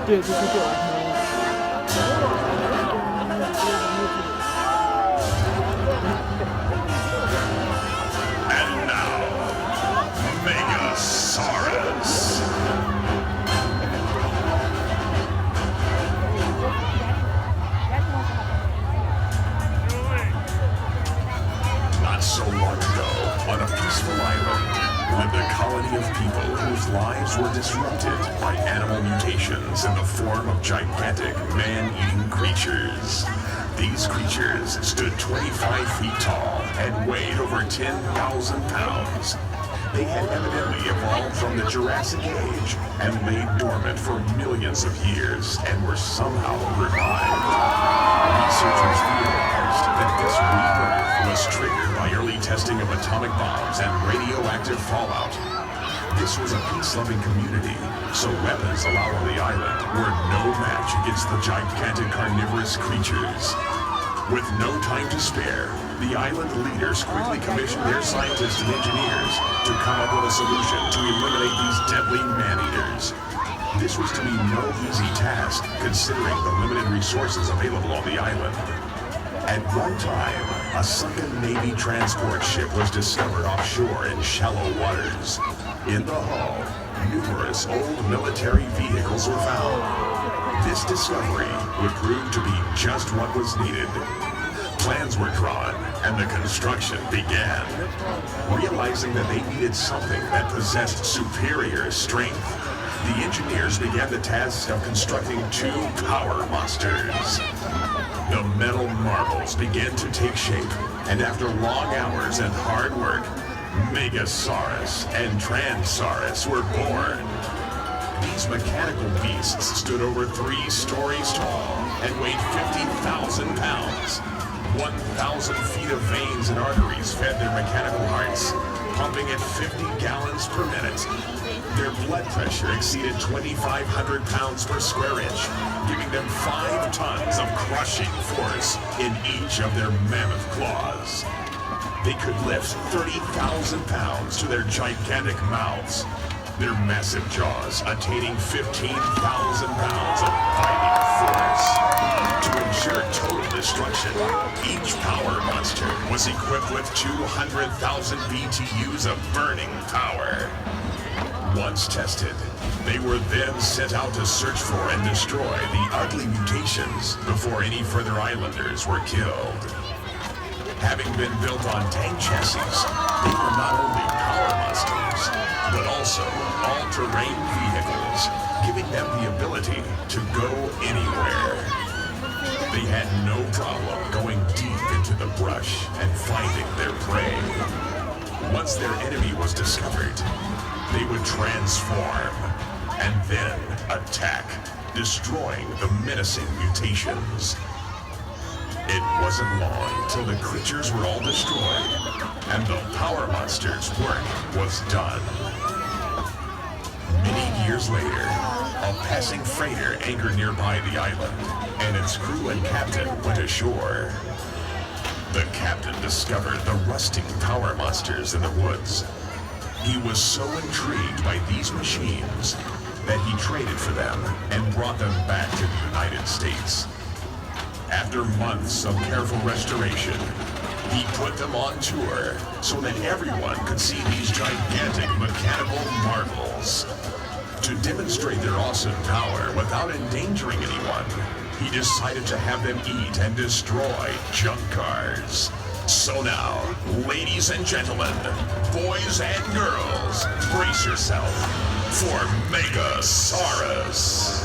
对，这是对我来And now, Megasaurus. Not so long ago, on a peaceful island, lived a colony of people whose lives were disrupted by animal mutations in the form of gigantic man-eating creatures. These creatures stood 25 feet tall and weighed over 10,000 pounds. They had evidently evolved from the Jurassic Age and lay dormant for millions of years and were somehow revived. Researchers theorized that this rebirth was triggered by early testing of atomic bombs and radioactive fallout. This was a peace-loving community, so weapons allowed on the island were no match against the gigantic carnivorous creatures. With no time to spare, the island leaders quickly commissioned their scientists and engineers to come up with a solution to eliminate these deadly man-eaters. This was to be no easy task, considering the limited resources available on the island. At one time, a sunken Navy transport ship was discovered offshore in shallow waters. In the hull, numerous old military vehicles were found. This discovery would prove to be just what was needed. Plans were drawn, and the construction began. Realizing that they needed something that possessed superior strength, the engineers began the task of constructing two power monsters. The metal marbles began to take shape, and after long hours and hard work, Megasaurus and Transaurus were born. These mechanical beasts stood over 3 stories tall and weighed 50,000 pounds. 1,000 feet of veins and arteries fed their mechanical hearts, pumping at 50 gallons per minute. Their blood pressure exceeded 2,500 pounds per square inch, giving them 5 tons of crushing force in each of their mammoth claws. They could lift 30,000 pounds to their gigantic mouths, their massive jaws attaining 15,000 pounds of biting force. To ensure total destruction, each power monster was equipped with 200,000 BTUs of burning power. Once tested, they were then sent out to search for and destroy the ugly mutations before any further islanders were killed. Having been built on tank chassis, they were not only power monsters, but also all-terrain vehicles, giving them the ability to go anywhere. They had no problem going deep into the brush and finding their prey. Once their enemy was discovered, they would transform and then attack, destroying the menacing mutations. It wasn't long till the creatures were all destroyed, and the power monster's work was done. Many years later, a passing freighter anchored nearby the island, and its crew and captain went ashore. The captain discovered the rusting power monsters in the woods. He was so intrigued by these machines that he traded for them and brought them back to the United States. After months of careful restoration, he put them on tour so that everyone could see these gigantic mechanical marvels. To demonstrate their awesome power without endangering anyone, he decided to have them eat and destroy junk cars. So now, ladies and gentlemen, boys and girls, brace yourself for Megasaurus.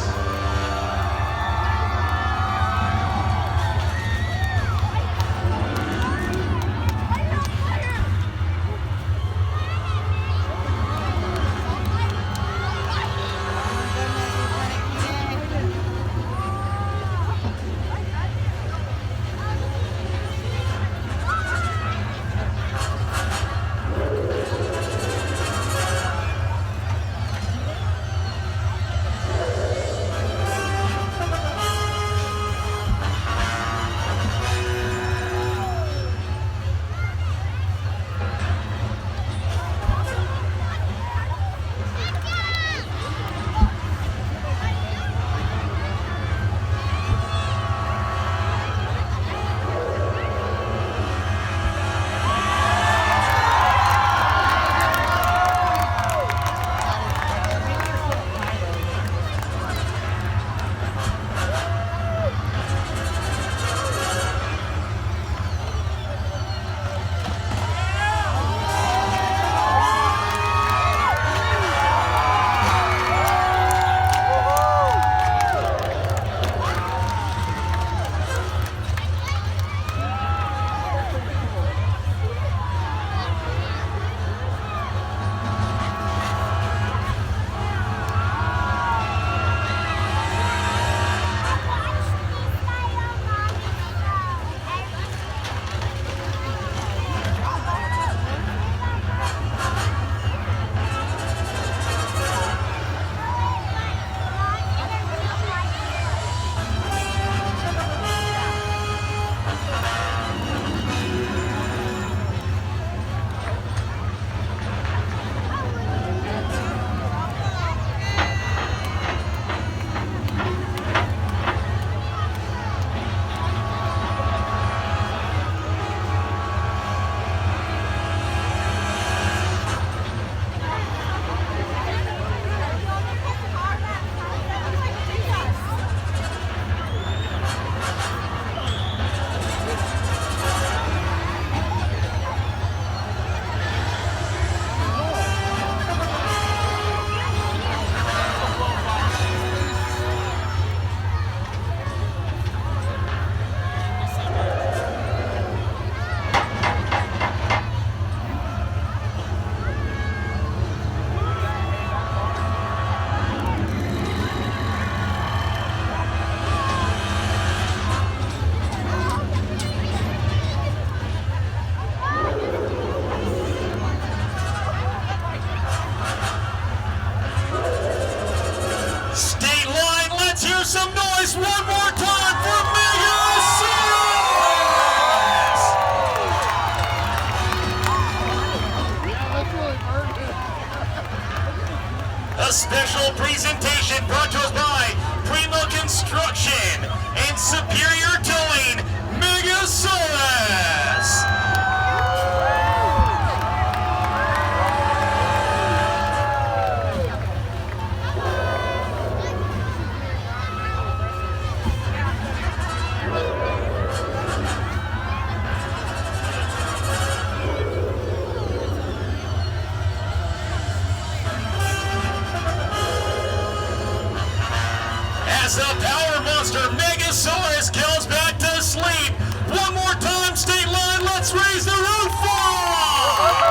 A special presentation brought to us by Primo Construction and Superior Towing, Megasaurus. As the power monster Megasaurus goes back to sleep. One more time, state line, let's raise the roof for him!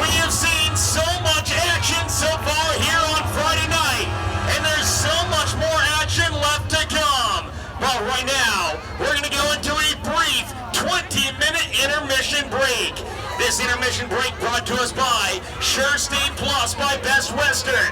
We have seen so much action so far here on Friday night, and there's so much more action left to come. But right now, we're going to go into a brief 20-minute intermission break. This intermission break brought to us by Sure State Plus by Best Western.